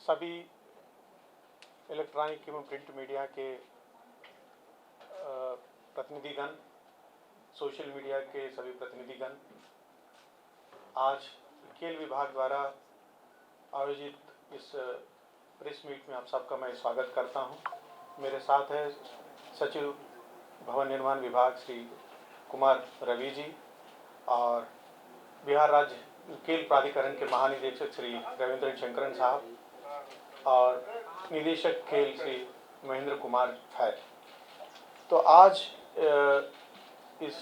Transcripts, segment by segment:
सभी इलेक्ट्रॉनिक एवं print media के प्रतिनिधिगण, सोशल मीडिया के सभी प्रतिनिधिगण, आज खेल विभाग द्वारा आयोजित इस प्रेस मीट में आप सबका मैं स्वागत करता हूं। मेरे साथ है सचिव भवन निर्माण विभाग श्री कुमार रवि जी और बिहार राज्य खेल प्राधिकरण के महानिदेशक श्री रविंद्र शंकरन साहब और निदेशक खेल श्री महेंद्र कुमार है। तो आज इस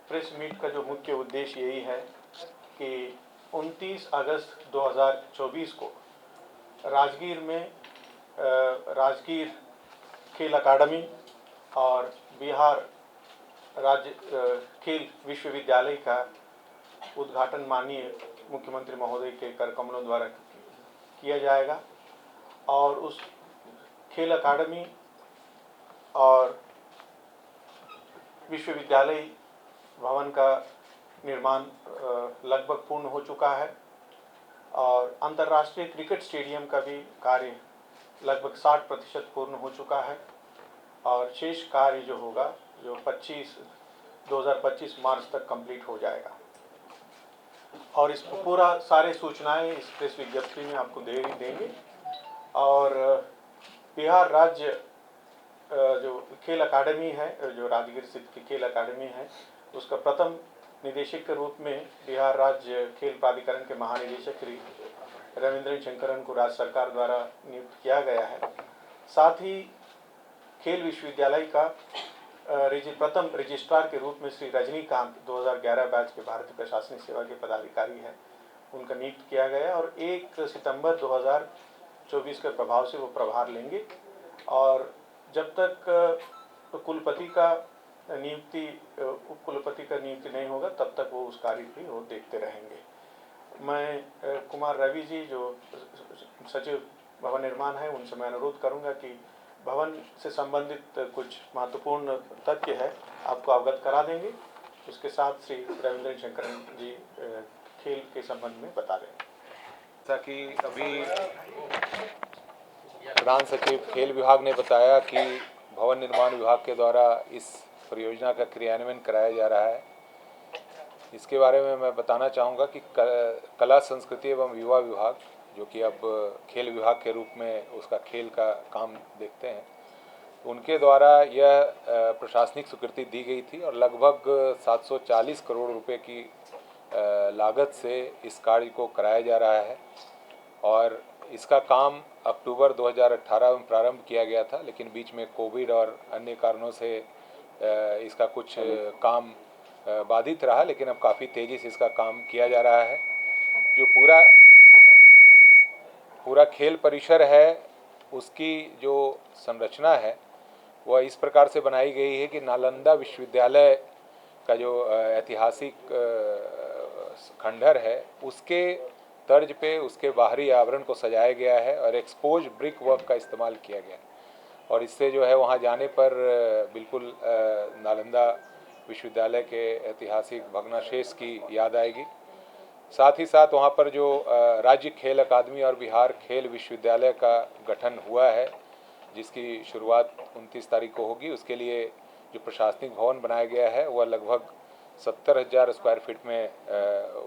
प्रेस मीट का जो मुख्य उद्देश्य यही है कि 29 अगस्त 2024 को राजगीर में राजगीर खेल अकादमी और बिहार राज्य खेल विश्वविद्यालय का उद्घाटन माननीय मुख्यमंत्री महोदय के कर कमलों द्वारा किया जाएगा और उस खेल अकादमी और विश्वविद्यालय भवन का निर्माण लगभग पूर्ण हो चुका है और अंतर्राष्ट्रीय क्रिकेट स्टेडियम का भी कार्य लगभग 60% पूर्ण हो चुका है और शेष कार्य जो होगा जो 2025 मार्च तक कंप्लीट हो जाएगा। और इस पूरा सारे सूचनाएं इस प्रेस विज्ञप्ति में आपको दे देंगे। और बिहार राज्य जो खेल अकादमी है, जो राजगीर स्थित की खेल अकादमी है, उसका प्रथम निदेशक के रूप में बिहार राज्य खेल प्राधिकरण के महानिदेशक श्री रविंद्र शंकरन को राज्य सरकार द्वारा नियुक्त किया गया है। साथ ही खेल विश्वविद्यालय का प्रथम रजिस्ट्रार के रूप में श्री रजनीकांत 2011 बैच के भारतीय प्रशासनिक सेवा के पदाधिकारी हैं, उनका नियुक्त किया गया और 1 सितंबर 2024 के प्रभाव से वो प्रभार लेंगे। और जब तक कुलपति का नियुक्ति उप कुलपति का नियुक्ति नहीं होगा तब तक वो उस कार्य भी वो देखते रहेंगे। मैं कुमार रवि जी जो सचिव भवन निर्माण है उनसे मैं अनुरोध करूंगा कि भवन से संबंधित कुछ महत्वपूर्ण तथ्य है आपको अवगत करा देंगे। उसके साथ श्री रविंद्र शंकरन जी खेल के संबंध में बता देंगे। जैसा कि अभी प्रधान सचिव खेल विभाग ने बताया कि भवन निर्माण विभाग के द्वारा इस परियोजना का क्रियान्वयन कराया जा रहा है। इसके बारे में मैं बताना चाहूँगा कि कला संस्कृति एवं युवा विभाग, जो कि अब खेल विभाग के रूप में उसका खेल का काम देखते हैं, उनके द्वारा यह प्रशासनिक स्वीकृति दी गई थी और लगभग 740 करोड़ रुपए की लागत से इस कार्य को कराया जा रहा है। और इसका काम अक्टूबर 2018 में प्रारंभ किया गया था, लेकिन बीच में कोविड और अन्य कारणों से इसका कुछ काम बाधित रहा, लेकिन अब काफ़ी तेज़ी से इसका काम किया जा रहा है। जो पूरा खेल परिसर है उसकी जो संरचना है वह इस प्रकार से बनाई गई है कि नालंदा विश्वविद्यालय का जो ऐतिहासिक खंडहर है उसके तर्ज पे उसके बाहरी आवरण को सजाया गया है और एक्सपोज ब्रिक वर्क का इस्तेमाल किया गया है। और इससे जो है वहाँ जाने पर बिल्कुल नालंदा विश्वविद्यालय के ऐतिहासिक भग्नावशेष की याद आएगी। साथ ही साथ वहाँ पर जो राज्य खेल अकादमी और बिहार खेल विश्वविद्यालय का गठन हुआ है, जिसकी शुरुआत 29 तारीख को होगी, उसके लिए जो प्रशासनिक भवन बनाया गया है वह लगभग 70,000 स्क्वायर फीट में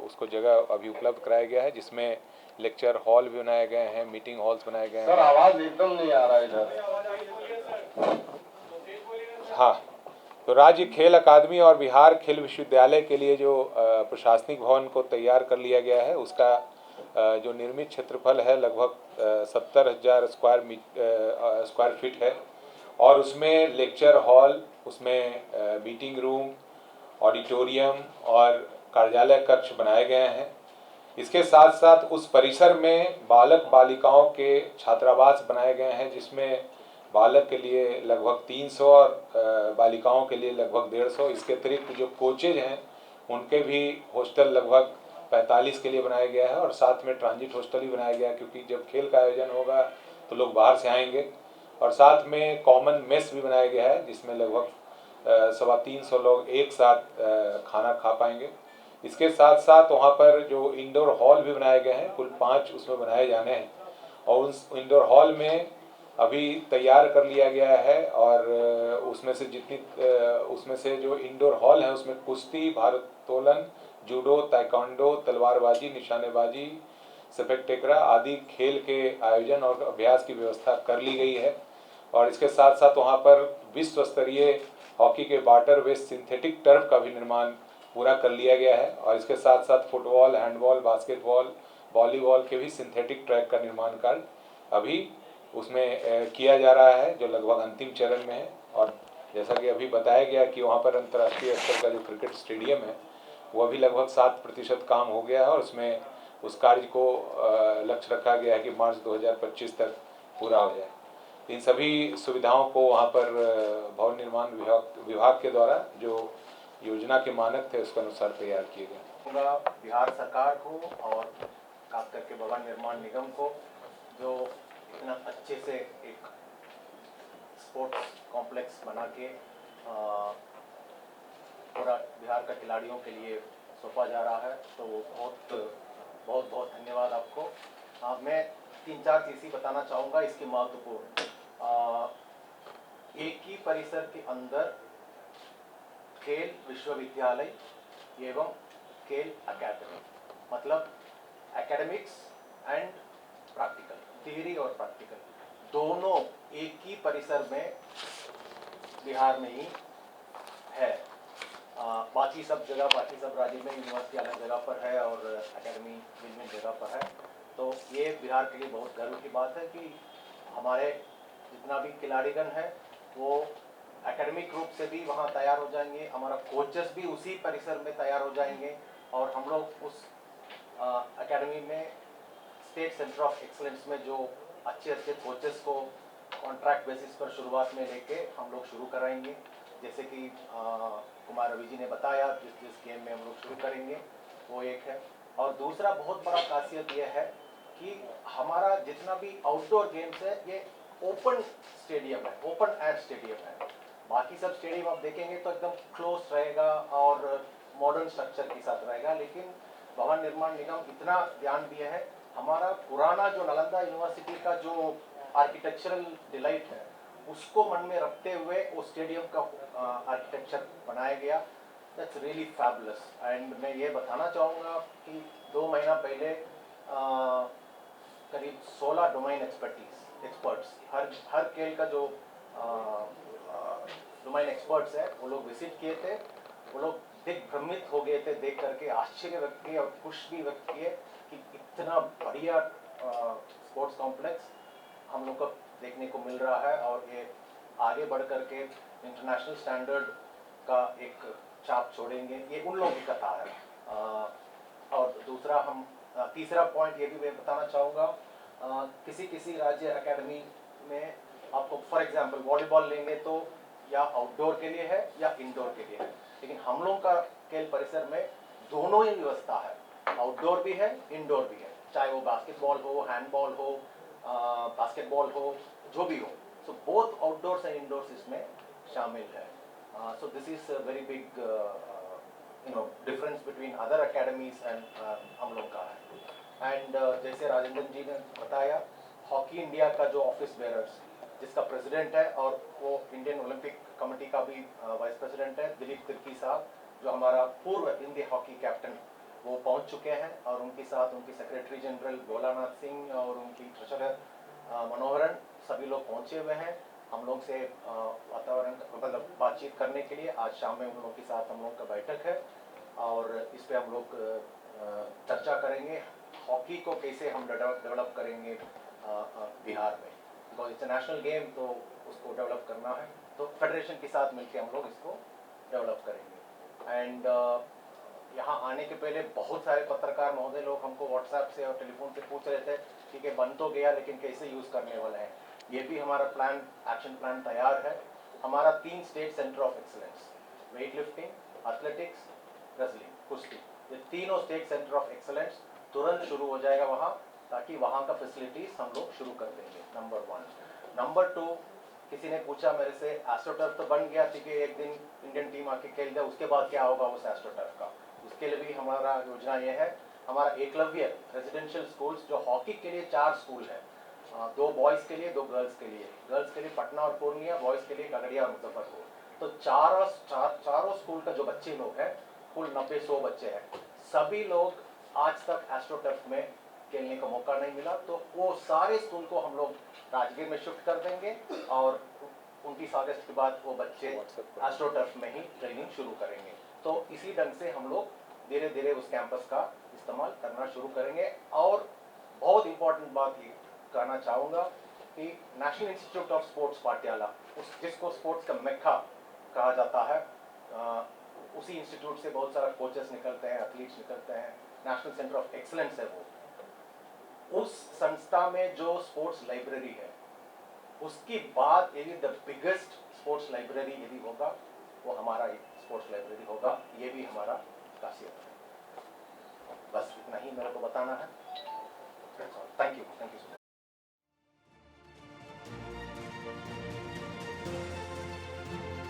उसको जगह अभी उपलब्ध कराया गया है, जिसमें लेक्चर हॉल भी बनाए गए हैं, मीटिंग हॉल्स बनाए गए हैं। सर आवाज़ एकदम नहीं आ रहा है इधर। हाँ, तो राज्य खेल अकादमी और बिहार खेल विश्वविद्यालय के लिए जो प्रशासनिक भवन को तैयार कर लिया गया है उसका जो निर्मित क्षेत्रफल है लगभग 70,000 स्क्वायर फीट है और उसमें लेक्चर हॉल, उसमें मीटिंग रूम, ऑडिटोरियम और कार्यालय कक्ष बनाए गए हैं। इसके साथ साथ उस परिसर में बालक बालिकाओं के छात्रावास बनाए गए हैं, जिसमें बालक के लिए लगभग 300 और बालिकाओं के लिए लगभग 150। इसके अतिरिक्त जो कोचेज हैं उनके भी हॉस्टल लगभग 45 के लिए बनाया गया है और साथ में ट्रांजिट हॉस्टल भी बनाया गया है, क्योंकि जब खेल का आयोजन होगा तो लोग बाहर से आएंगे। और साथ में कॉमन मेस भी बनाया गया है, जिसमें लगभग 350 लोग एक साथ खाना खा पाएंगे। इसके साथ साथ वहाँ पर जो इंडोर हॉल भी बनाए गए हैं, कुल 5 उसमें बनाए जाने हैं और उस इंडोर हॉल में अभी तैयार कर लिया गया है। और उसमें से जो इंडोर हॉल है उसमें कुश्ती, भारोत्तोलन, जूडो, ताइक्वांडो, तलवारबाजी, निशानेबाजी, सफेद टेकरा आदि खेल के आयोजन और अभ्यास की व्यवस्था कर ली गई है। और इसके साथ साथ वहाँ पर विश्व स्तरीय हॉकी के वाटर वेस्ट सिंथेटिक टर्फ का भी निर्माण पूरा कर लिया गया है। और इसके साथ साथ फुटबॉल, हैंडबॉल, बास्केटबॉल, वॉलीबॉल के भी सिंथेटिक ट्रैक का निर्माण कार्य अभी उसमें किया जा रहा है, जो लगभग अंतिम चरण में है। और जैसा कि अभी बताया गया कि वहाँ पर अंतर्राष्ट्रीय स्तर का जो क्रिकेट स्टेडियम है वो अभी लगभग 7% काम हो गया है। और उसमें उस कार्य को लक्ष्य रखा गया है कि मार्च 2025 तक पूरा हो जाए। इन सभी सुविधाओं को वहाँ पर भवन निर्माण विभाग के द्वारा जो योजना के मानक थे उसके अनुसार तैयार किए गए। पूरा बिहार सरकार को और खास करके भवन निर्माण निगम को जो इतना अच्छे से एक स्पोर्ट्स कॉम्प्लेक्स बना के पूरा बिहार का खिलाड़ियों के लिए सौंपा जा रहा है, तो वो बहुत बहुत धन्यवाद आपको। मैं 3-4 चीज़ें बताना चाहूँगा इसकी महत्वपूर्ण। एक ही परिसर के अंदर खेल विश्वविद्यालय एवं खेल अकेडमी, मतलब एकेडमिक्स एंड प्रैक्टिकल, थियरी और प्रैक्टिकल दोनों एक ही परिसर में बिहार में ही है। बाकी सब राज्य में यूनिवर्सिटी अलग जगह पर है और एकेडमी विभिन्न जगह पर है। तो ये बिहार के लिए बहुत गर्व की बात है कि हमारे जितना भी खिलाड़ीगण है वो एकेडमिक रूप से भी वहाँ तैयार हो जाएंगे, हमारा कोचेस भी उसी परिसर में तैयार हो जाएंगे और हम लोग उस एकेडमी में स्टेट सेंटर ऑफ एक्सीलेंस में जो अच्छे कोचेस को कॉन्ट्रैक्ट बेसिस पर शुरुआत में लेके हम लोग शुरू कराएंगे। जैसे कि कुमार रवि जी ने बताया जिस गेम में हम लोग शुरू करेंगे वो एक है। और दूसरा बहुत बड़ा खासियत ये है कि हमारा जितना भी आउटडोर गेम्स है ये ओपन स्टेडियम है, ओपन एयर स्टेडियम है। बाकी सब स्टेडियम आप देखेंगे तो एकदम क्लोज रहेगा और मॉडर्न स्ट्रक्चर के साथ रहेगा, लेकिन भवन निर्माण निगम इतना ध्यान दिया है, हमारा पुराना जो नालंदा यूनिवर्सिटी का जो आर्किटेक्चरल डिलाइट है उसको मन में रखते हुए वो स्टेडियम का आर्किटेक्चर बनाया गया। That's really fabulous. एंड मैं ये बताना चाहूँगा कि 2 महीना पहले करीब 16 डोमेन एक्सपर्ट्स हर खेल का जो डोमेन एक्सपर्ट्स है वो लोग विजिट किए थे। वो लोग दिग्भ्रमित हो गए थे देख करके, आश्चर्य व्यक्त किए और खुश भी व्यक्त किए कि इतना बढ़िया स्पोर्ट्स कॉम्प्लेक्स हम लोग को देखने को मिल रहा है और ये आगे बढ़ करके इंटरनेशनल स्टैंडर्ड का एक छाप छोड़ेंगे, ये उन लोगों की कथा है। और दूसरा तीसरा पॉइंट ये भी मैं बताना चाहूँगा, किसी राज्य एकेडमी में आपको फॉर एग्जांपल वॉलीबॉल लेंगे तो या आउटडोर के लिए है या इंडोर के लिए है, लेकिन हम लोग का खेल परिसर में दोनों ही व्यवस्था है, आउटडोर भी है इंडोर भी है, चाहे वो बास्केटबॉल हो, हैंडबॉल हो, बास्केटबॉल हो, जो भी हो। So both outdoors and indoors इसमें शामिल है। So this is a very big difference between other academies and हम लोग का है। एंड जैसे राजेंद्र जी ने बताया, हॉकी इंडिया का जो ऑफिस बेयरर्स जिसका प्रेसिडेंट है और वो इंडियन ओलंपिक कमेटी का भी वाइस प्रेसिडेंट है, दिलीप तिर्की साहब, जो हमारा पूर्व इंडिया हॉकी कैप्टन, वो पहुंच चुके हैं और उनके साथ उनकी सेक्रेटरी जनरल भोलानाथ सिंह और उनकी ट्रेजरर मनोहरन सभी लोग पहुंचे हुए हैं हम लोग से वातावरण मतलब बातचीत करने के लिए। आज शाम में उन लोगों के साथ हम लोग का बैठक है और इस पे हम लोग चर्चा करेंगे हॉकी को कैसे हम डेवलप करेंगे बिहार में, because it's a national game, तो उसको डेवलप करना है तो फेडरेशन के साथ मिलकर हम लोग इसको डेवलप करेंगे। एंड यहाँ आने के पहले बहुत सारे पत्रकार महोदय लोग हमको व्हाट्सएप से और टेलीफोन से पूछ रहे थे ठीक है बन तो गया लेकिन कैसे यूज़ करने वाले हैं। ये भी हमारा प्लान, एक्शन प्लान तैयार है। हमारा 3 state centre of excellence, weight lifting, athletics, wrestling, कुश्ती, ये तीनों स्टेट सेंटर ऑफ एक्सीलेंस तुरंत शुरू हो जाएगा वहाँ, ताकि वहाँ का फैसिलिटीज हम लोग शुरू कर देंगे, नंबर 1। नंबर 2, किसी ने पूछा मेरे से एस्ट्रोटर्फ तो बन गया, ठीक है एक दिन इंडियन टीम आके खेल दे, उसके बाद क्या होगा उस एस्ट्रोटर्फ का, उसके लिए भी हमारा योजना ये है। हमारा एकलव्य रेजिडेंशियल स्कूल्स जो हॉकी के लिए 4 स्कूल है, 2 बॉयज़ के लिए 2 गर्ल्स के लिए। गर्ल्स के लिए पटना और पूर्णिया, बॉयज़ के लिए खगड़िया और मुजफ्फरपुर। तो चारों स्कूल का जो बच्चे लोग हैं, कुल 90-100 बच्चे हैं, सभी लोग आज तक एस्ट्रोटर्फ में खेलने का मौका नहीं मिला, तो वो सारे स्कूल को हम लोग राजगीर में शिफ्ट कर देंगे और 29 अगस्त के बाद वो बच्चे एस्ट्रोटर्फ में ही ट्रेनिंग शुरू करेंगे। तो इसी ढंग से हम लोग धीरे धीरे उस कैंपस का इस्तेमाल करना शुरू करेंगे। और बहुत इंपॉर्टेंट बात ये कहना चाहूँगा कि national institute of sports Patiala, जिसको स्पोर्ट्स का मेक्का कहा जाता है, उसी इंस्टीट्यूट से बहुत सारा कोचेस निकलते हैं, एथलीट्स निकलते हैं, नेशनल सेंटर ऑफ एक्सलेंस है वो। उस संस्था में जो स्पोर्ट्स लाइब्रेरी है, उसकी बात यदि द बिगेस्ट स्पोर्ट्स लाइब्रेरी यदि होगा, वो हमारा स्पोर्ट्स लाइब्रेरी होगा। ये भी हमारा खासियत है। बस इतना ही मेरे को बताना है।